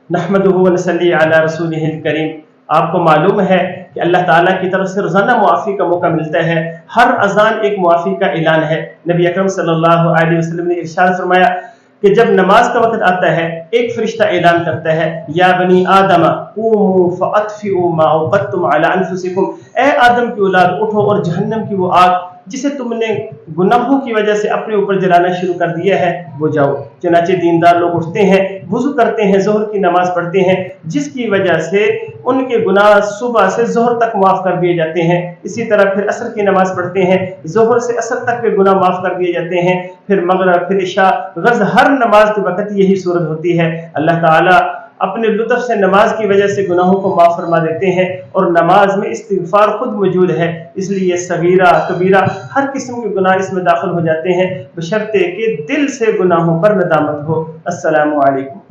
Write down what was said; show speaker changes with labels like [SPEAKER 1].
[SPEAKER 1] नहमदुहु व नसल्ली अला रसूलिहिल करीम। आपको मालूम है कि अल्लाह ताला की तरफ से रोज़ाना मुआफ़ी का मौका मिलता है। हर अज़ान एक मुआफ़ी का ऐलान है। नबी अकरम सल्लल्लाहु अलैहि वसल्लम ने इरशाद फरमाया कि जब नमाज का वक़्त आता है, एक फरिश्ता ऐलान करता है, या बनी आदम क़ूमू फ़अत्फ़िऊ मा अवक़दतुम अला अनफ़ुसिकुम, ए आदम की औलाद उठो और जहन्नम की वो आग जिसे तुमने गुनाहों की वजह से अपने ऊपर जलाना शुरू कर दिया है वो जाओ। चनाचे दीनदार लोग उठते हैं, वुज़ू करते हैं, ज़ोहर की नमाज पढ़ते हैं, जिसकी वजह से उनके गुनाह सुबह से ज़ोहर तक माफ़ कर दिए जाते हैं। इसी तरह फिर असर की नमाज पढ़ते हैं, ज़ोहर से असर तक के गुनाह माफ़ कर दिए जाते हैं। फिर मगरिब, फिर इशा, गज़, हर नमाज के वक़्त यही सूरत होती है। अल्लाह ताला अपने लुत्फ़ से नमाज की वजह से गुनाहों को माफ़ फरमा देते हैं और नमाज में इस्तिग़फ़ार खुद मौजूद है। इसलिए सगीरा कबीरा हर किस्म के गुनाह इसमें दाखिल हो जाते हैं, बशर्ते कि दिल से गुनाहों पर नदामत हो। अस्सलामु अलैकुम।